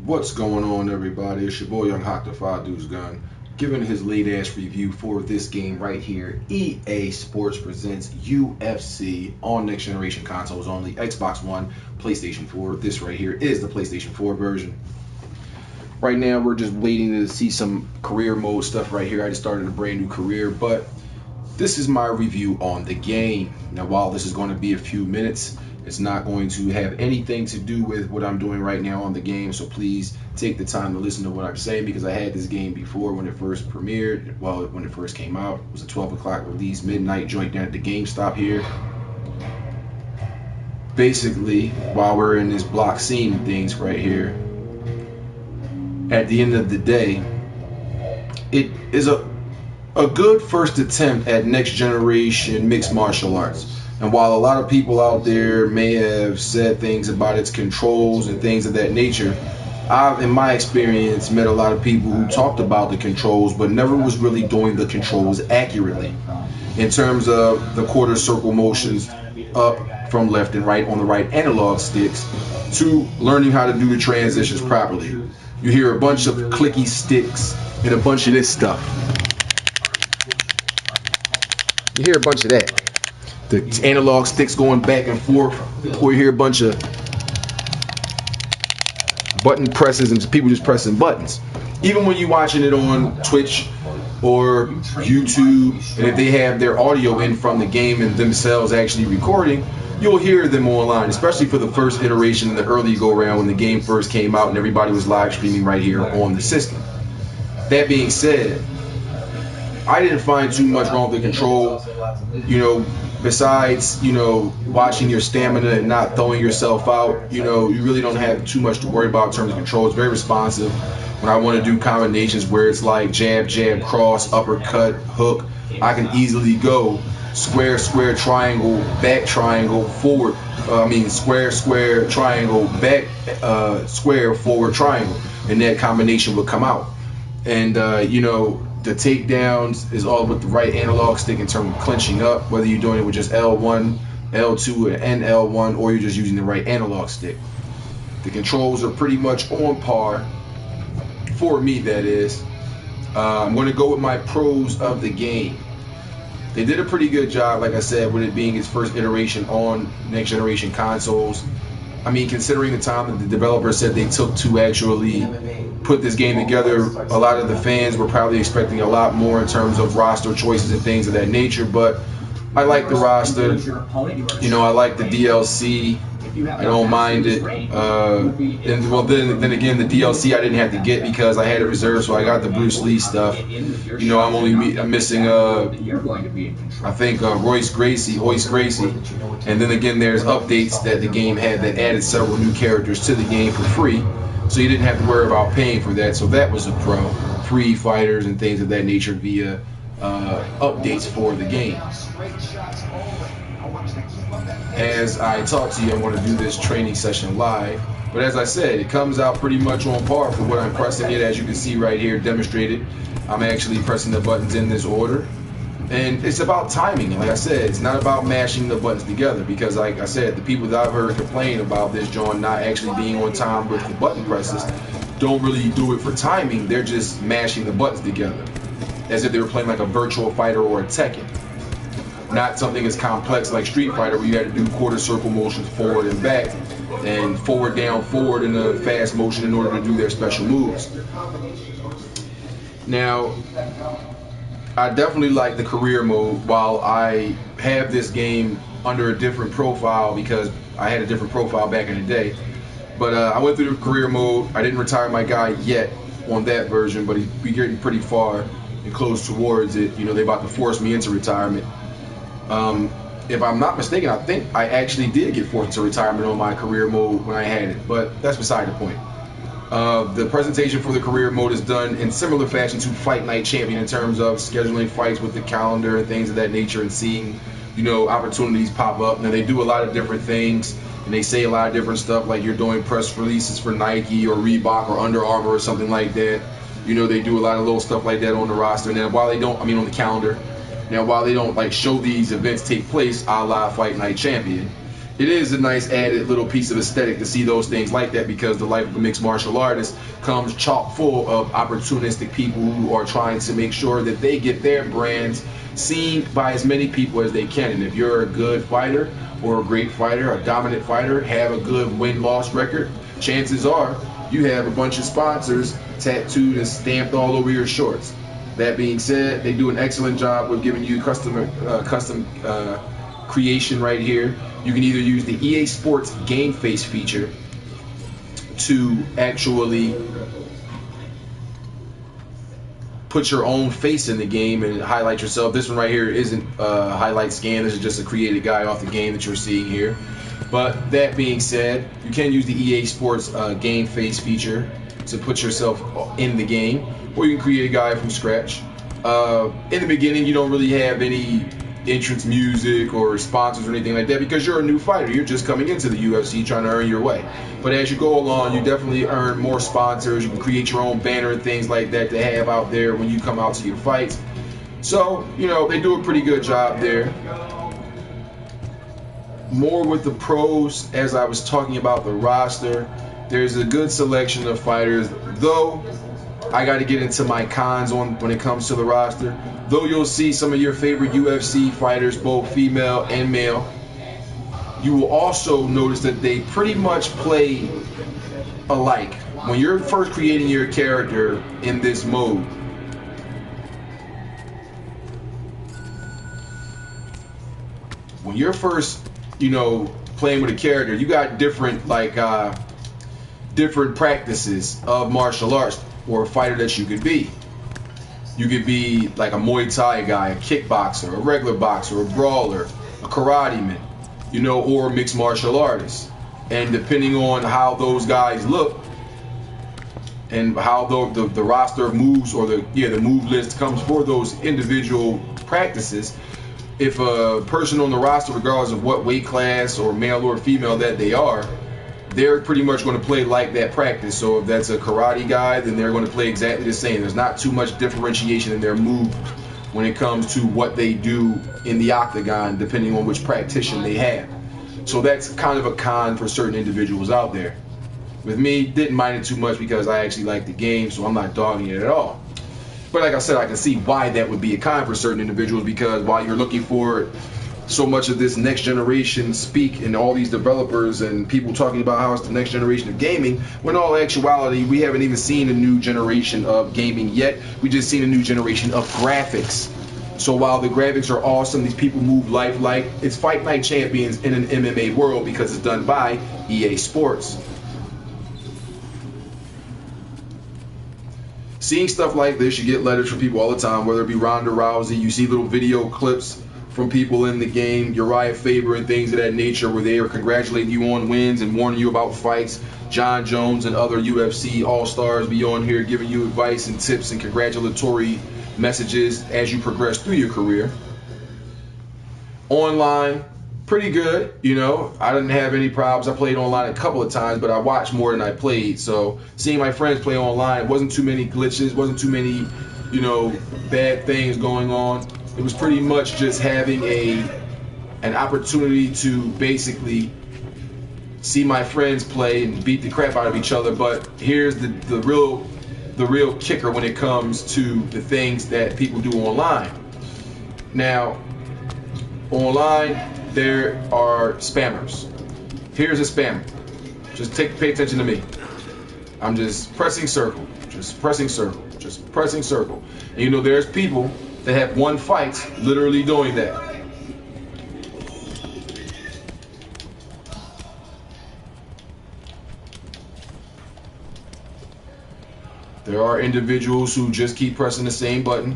What's going on, everybody? It's your boy Young Hawk the Five Dudes Gun, giving his late ass review for this game right here. EA Sports presents UFC on next generation consoles only, Xbox One, PlayStation 4. This right here is the PlayStation 4 version. Right now, we're just waiting to see some career mode stuff right here. I just started a brand new career, but this is my review on the game. Now, while this is going to be a few minutes, it's not going to have anything to do with what I'm doing right now on the game, so please take the time to listen to what I'm saying, because I had this game before when it first premiered, well, when it first came out. It was a 12 o'clock release, midnight joint down at the GameStop here. Basically, while we're in this block scene things right here, at the end of the day, it is a good first attempt at next generation mixed martial arts. And while a lot of people out there may have said things about its controls and things of that nature, I've, in my experience, met a lot of people who talked about the controls but never was really doing the controls accurately. In terms of the quarter circle motions up from left and right on the right analog sticks, to learning how to do the transitions properly. You hear a bunch of clicky sticks and a bunch of this stuff. You hear a bunch of that. The analog sticks going back and forth, or you hear a bunch of button presses and people just pressing buttons. Even when you're watching it on Twitch or YouTube, and if they have their audio in from the game and themselves actually recording, you'll hear them online, especially for the first iteration in the early go-around when the game first came out and everybody was live streaming right here on the system. That being said, I didn't find too much wrong with the control, besides, watching your stamina and not throwing yourself out. You really don't have too much to worry about in terms of control. It's very responsive. When I want to do combinations where it's like jab, jab, cross, uppercut, hook, I can easily go square, square, triangle, back triangle, forward. Square, square, triangle, back, square, forward, triangle. And that combination would come out. And, the takedowns is all with the right analog stick in terms of clinching up, whether you're doing it with just L1, L2, and L1, or you're just using the right analog stick. The controls are pretty much on par, for me that is. I'm going to go with my pros of the game. They did a pretty good job, like I said, with it being its first iteration on next generation consoles. Considering the time that the developer said they took to actually put this game together, a lot of the fans were probably expecting a lot more in terms of roster choices and things of that nature, but I like the roster. I like the DLC. I don't mind it. Then again, the DLC I didn't have to get because I had it reserved, so I got the Bruce Lee stuff. I'm missing I think Royce Gracie, and then again there's updates that the game had that added several new characters to the game for free, so you didn't have to worry about paying for that. So that was a pro. Free fighters and things of that nature via updates for the game. As I talk to you, I'm going to do this training session live, but as I said, it comes out pretty much on par for what I'm pressing it. As you can see right here demonstrated, I'm actually pressing the buttons in this order, and it's about timing. And like I said, it's not about mashing the buttons together, because like I said, the people that I've heard complain about this joint not actually being on time with the button presses don't really do it for timing. They're just mashing the buttons together as if they were playing like a Virtual Fighter or a Tekken. Not something as complex like Street Fighter, where you had to do quarter circle motions forward and back, and forward, down, forward in a fast motion in order to do their special moves. Now, I definitely like the career mode. While I have this game under a different profile because I had a different profile back in the day, but I went through the career mode. I didn't retire my guy yet on that version, but he's getting pretty far and close towards it. They're about to force me into retirement. If I'm not mistaken, I think I actually did get forced into retirement on my career mode when I had it, but that's beside the point. The presentation for the career mode is done in similar fashion to Fight Night Champion in terms of scheduling fights with the calendar and things of that nature, and seeing, opportunities pop up. Now, they do a lot of different things, and they say a lot of different stuff, like you're doing press releases for Nike or Reebok or Under Armour or something like that. They do a lot of little stuff like that on the roster. And then while they don't, on the calendar. Now, while they don't show these events take place a la Fight Night Champion, it is a nice added little piece of aesthetic to see those things like that, because the life of a mixed martial artist comes chock full of opportunistic people who are trying to make sure that they get their brands seen by as many people as they can. And if you're a good fighter or a great fighter, a dominant fighter, have a good win-loss record, chances are you have a bunch of sponsors tattooed and stamped all over your shorts. That being said, they do an excellent job with giving you custom creation right here. You can either use the EA Sports Game Face feature to actually put your own face in the game and highlight yourself. This one right here isn't a highlight scan. This is just a created guy off the game that you're seeing here. But that being said, you can use the EA Sports Game Face feature to put yourself in the game, or you can create a guy from scratch. In the beginning, you don't really have any entrance music or sponsors or anything like that, because you're a new fighter. You're just coming into the UFC trying to earn your way. But as you go along, you definitely earn more sponsors. You can create your own banner and things like that to have out there when you come out to your fights. So, you know, they do a pretty good job there. More with the pros, as I was talking about the roster, there's a good selection of fighters, though I got to get into my cons on when it comes to the roster. Though you'll see some of your favorite UFC fighters, both female and male, you will also notice that they pretty much play alike. When you're first creating your character in this mode, when you're first, you know, playing with a character, you got different different practices of martial arts or a fighter that you could be. You could be like a Muay Thai guy, a kickboxer, a regular boxer, a brawler, a karate man, you know, or a mixed martial artist. And depending on how those guys look and how the roster moves, or the move list comes for those individual practices, if a person on the roster, regardless of what weight class or male or female that they are, they're pretty much going to play like that practice. So if that's a karate guy, then they're going to play exactly the same. There's not too much differentiation in their move when it comes to what they do in the octagon, depending on which practitioner they have. So that's kind of a con for certain individuals out there. With me, didn't mind it too much because I actually like the game, so I'm not dogging it at all. But like I said, I can see why that would be a con for certain individuals, because while you're looking for so much of this next generation speak and all these developers and people talking about how it's the next generation of gaming, when in all actuality, we haven't even seen a new generation of gaming yet. We just seen a new generation of graphics. So while the graphics are awesome, these people move lifelike. It's Fight Night Champions in an MMA world because it's done by EA Sports. Seeing stuff like this, you get letters from people all the time, whether it be Ronda Rousey, you see little video clips from people in the game, Uriah Faber and things of that nature, where they are congratulating you on wins and warning you about fights. John Jones and other UFC all-stars be on here giving you advice and tips and congratulatory messages as you progress through your career. Online, pretty good, you know. I didn't have any problems. I played online a couple of times, but I watched more than I played. So seeing my friends play online, it wasn't too many glitches, wasn't too many, you know, bad things going on. It was pretty much just having an opportunity to basically see my friends play and beat the crap out of each other. But here's the real kicker when it comes to the things that people do online. Now, online, there are spammers. Here's a spammer. Just pay attention to me. I'm just pressing circle, just pressing circle, just pressing circle. And you know, there's people that have won fights literally doing that. There are individuals who just keep pressing the same button.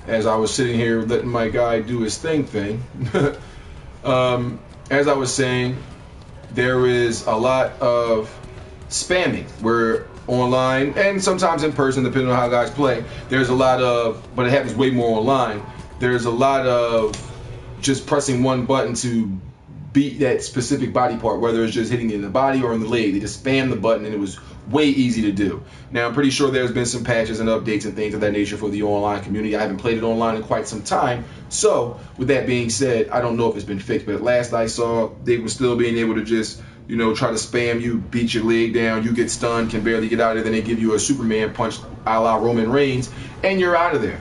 As I was sitting here letting my guy do his thing, as I was saying, there is a lot of spamming where online and sometimes in person, depending on how guys play, there's a lot of, but it happens way more online. There's a lot of just pressing one button to beat that specific body part, whether it's just hitting it in the body or in the leg. They just spam the button, and it was way easy to do. Now, I'm pretty sure there's been some patches and updates and things of that nature for the online community. I haven't played it online in quite some time. So, with that being said, I don't know if it's been fixed, but last I saw, they were still being able to just, you know, try to spam you, beat your leg down, you get stunned, can barely get out of there, then they give you a Superman punch a la Roman Reigns, and you're out of there.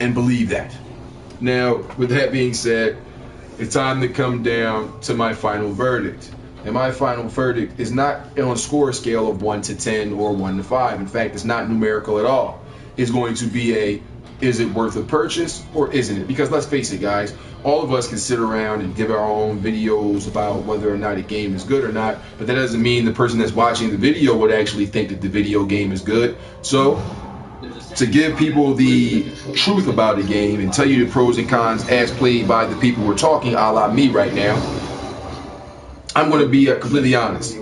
And believe that. Now, with that being said, it's time to come down to my final verdict. And my final verdict is not on a score scale of 1 to 10 or 1 to 5. In fact, it's not numerical at all. It's going to be a, is it worth a purchase or isn't it? Because let's face it, guys, all of us can sit around and give our own videos about whether or not a game is good or not, but that doesn't mean the person that's watching the video would actually think that the video game is good. So, to give people the truth about the game and tell you the pros and cons as played by the people who are talking, a la me right now, I'm going to be completely honest.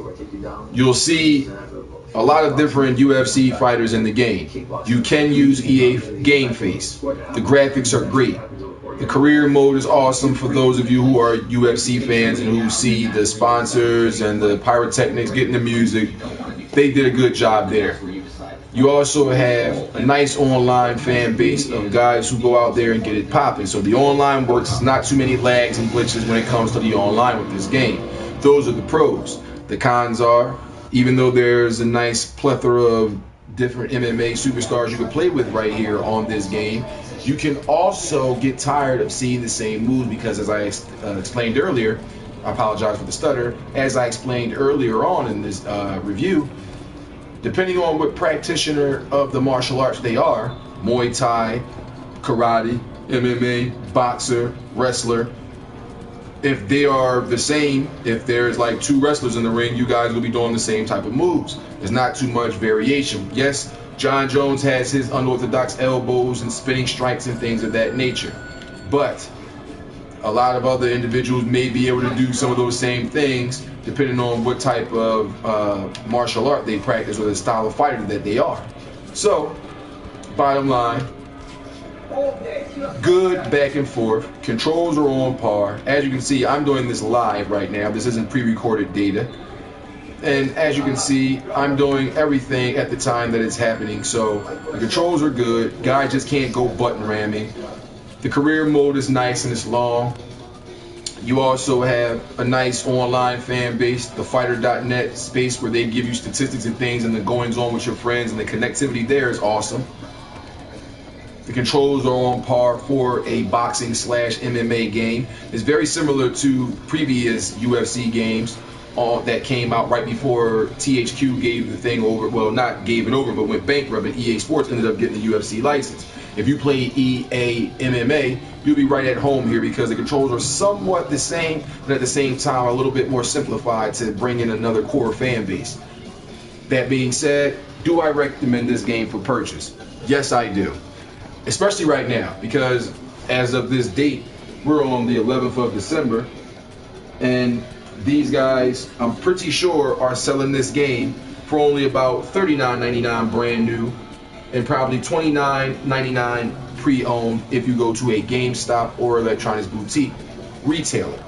You'll see a lot of different UFC fighters in the game. You can use EA Game Face. The graphics are great. The career mode is awesome for those of you who are UFC fans and who see the sponsors and the pyrotechnics getting the music. They did a good job there. You also have a nice online fan base of guys who go out there and get it popping. So the online works. It's not too many lags and glitches when it comes to the online with this game. Those are the pros. The cons are, even though there's a nice plethora of different MMA superstars you can play with right here on this game, you can also get tired of seeing the same moves because, as I explained earlier, I apologize for the stutter, as I explained earlier on in this review, depending on what practitioner of the martial arts they are, Muay Thai, karate, MMA, boxer, wrestler, if they are the same, if there's like two wrestlers in the ring, you guys will be doing the same type of moves. There's not too much variation. Yes, John Jones has his unorthodox elbows and spinning strikes and things of that nature. But a lot of other individuals may be able to do some of those same things depending on what type of martial art they practice or the style of fighter that they are. So, bottom line, good back and forth. Controls are on par. As you can see, I'm doing this live right now. This isn't pre-recorded data. And as you can see, I'm doing everything at the time that it's happening. So the controls are good. Guy just can't go button ramming. The career mode is nice and it's long. You also have a nice online fan base, the fighter.net space where they give you statistics and things and the goings on with your friends, and the connectivity there is awesome. The controls are on par for a boxing / MMA game. It's very similar to previous UFC games that came out right before THQ gave the thing over. Well, not gave it over, but went bankrupt, and EA Sports ended up getting the UFC license. If you play EA MMA, you'll be right at home here because the controls are somewhat the same, but at the same time a little bit more simplified to bring in another core fan base. That being said, do I recommend this game for purchase? Yes, I do. Especially right now, because as of this date, we're on the 11th of December, and these guys, I'm pretty sure, are selling this game for only about $39.99 brand new, and probably $29.99 pre-owned if you go to a GameStop or electronics boutique retailer.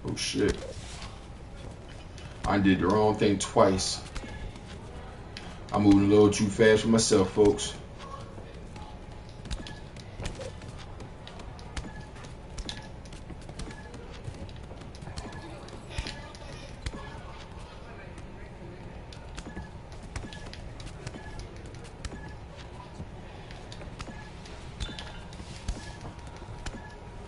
Oh shit. I did the wrong thing twice. I'm moving a little too fast for myself, folks.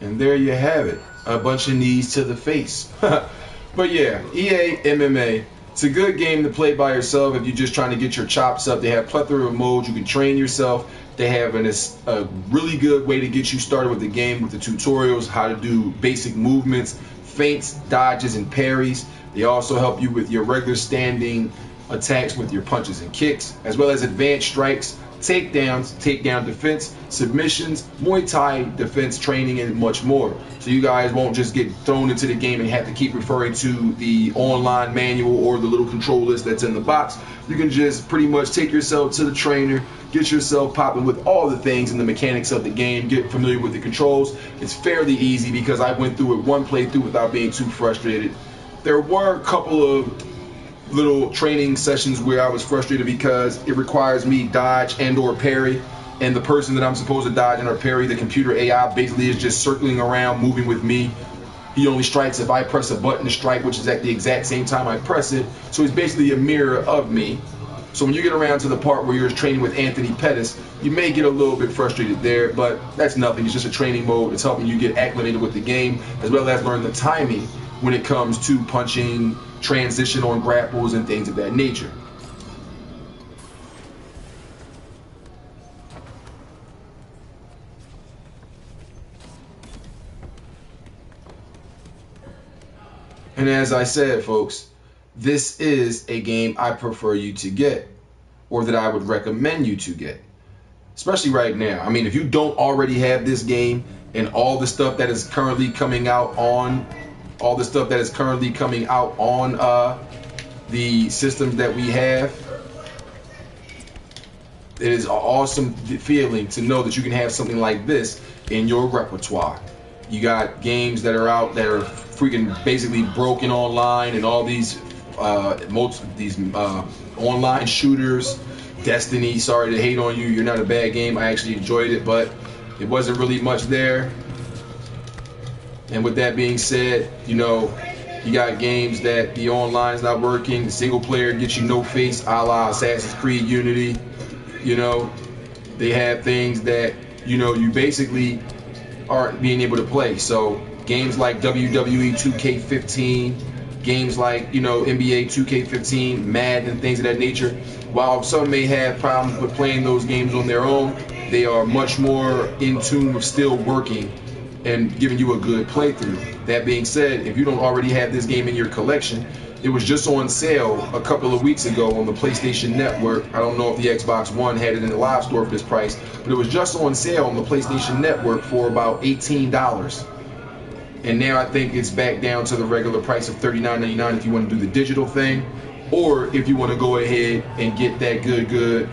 And there you have it. A bunch of knees to the face. But yeah, EA MMA. It's a good game to play by yourself if you're just trying to get your chops up. They have a plethora of modes. You can train yourself. They have a really good way to get you started with the game with the tutorials, how to do basic movements, feints, dodges, and parries. They also help you with your regular standing attacks with your punches and kicks, as well as advanced strikes, takedowns, takedown defense, submissions, Muay Thai defense training, and much more. So you guys won't just get thrown into the game and have to keep referring to the online manual or the little control list that's in the box. You can just pretty much take yourself to the trainer, get yourself popping with all the things and the mechanics of the game, get familiar with the controls. It's fairly easy because I went through it one playthrough without being too frustrated. There were a couple of little training sessions where I was frustrated because it requires me dodge and or parry, and the person that I'm supposed to dodge and or parry, the computer AI, basically is just circling around moving with me. He only strikes if I press a button to strike, which is at the exact same time I press it. So he's basically a mirror of me. So when you get around to the part where you're training with Anthony Pettis, you may get a little bit frustrated there, but that's nothing. It's just a training mode. It's helping you get acclimated with the game, as well as learn the timing when it comes to punching, transition on grapples, and things of that nature. And as I said, folks, this is a game I prefer you to get, or that I would recommend you to get, especially right now. I mean, if you don't already have this game and all the stuff that is currently coming out on the systems that we have, it is an awesome feeling to know that you can have something like this in your repertoire. You got games that are out that are freaking basically broken online, and all these online shooters. Destiny, sorry to hate on you, you're not a bad game. I actually enjoyed it, but it wasn't really much there. And with that being said, you know, you got games that the online's not working, the single player gets you no face, a la Assassin's Creed Unity. You know, they have things that, you know, you basically aren't being able to play. So games like WWE 2K15, games like, you know, NBA 2K15, Madden, and things of that nature, while some may have problems with playing those games on their own, they are much more in tune with still working and giving you a good playthrough. That being said, if you don't already have this game in your collection, it was just on sale a couple of weeks ago on the PlayStation Network. I don't know if the Xbox One had it in the live store for this price, but it was just on sale on the PlayStation Network for about $18. And now I think it's back down to the regular price of $39.99 if you want to do the digital thing, or if you want to go ahead and get that good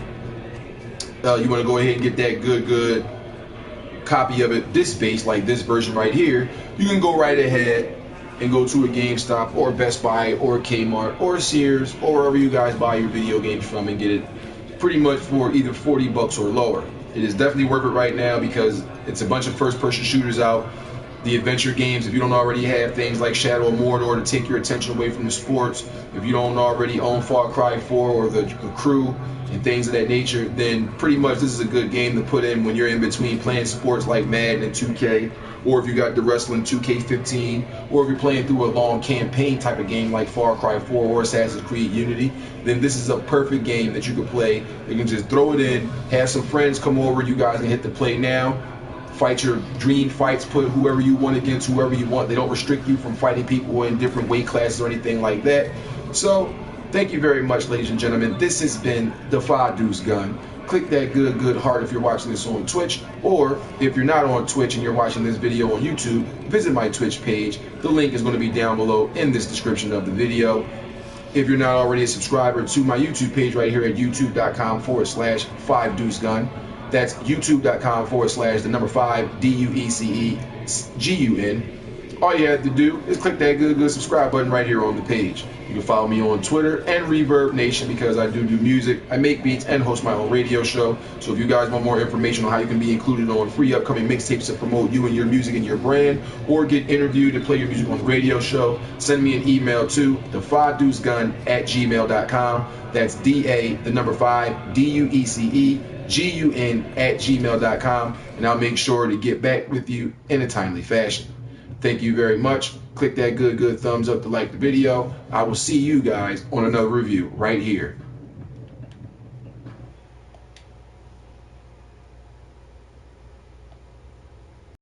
copy of it disc-based, like this version right here. You can go right ahead and go to a GameStop or Best Buy or Kmart or Sears or wherever you guys buy your video games from and get it pretty much for either 40 bucks or lower. It is definitely worth it right now because it's a bunch of first-person shooters out. The adventure games, if you don't already have things like Shadow of Mordor to take your attention away from the sports, if you don't already own Far Cry 4 or the Crew and things of that nature, then pretty much this is a good game to put in when you're in between playing sports like Madden and 2K, or if you got the wrestling 2K15, or if you're playing through a long campaign type of game like Far Cry 4 or Assassin's Creed Unity, then this is a perfect game that you can play. You can just throw it in, have some friends come over, you guys can hit the play now, fight your dream fights, put whoever you want against whoever you want. They don't restrict you from fighting people in different weight classes or anything like that. So thank you very much, ladies and gentlemen. This has been the Five Deuce Gun. Click that good heart if you're watching this on Twitch, or if you're not on Twitch and you're watching this video on YouTube, visit my Twitch page. The link is going to be down below in this description of the video. If you're not already a subscriber to my YouTube page right here at youtube.com/5 Deuce Gun, that's youtube.com/5 DUECEGUN. All you have to do is click that good subscribe button right here on the page. You can follow me on Twitter and Reverb Nation because I do music. I make beats and host my own radio show. So if you guys want more information on how you can be included on free upcoming mixtapes to promote you and your music and your brand, or get interviewed and play your music on the radio show, send me an email to the5deucegun@gmail.com. That's DA5 DUECEGUN@gmail.com, and I'll make sure to get back with you in a timely fashion. Thank you very much. Click that good thumbs up to like the video. I will see you guys on another review right here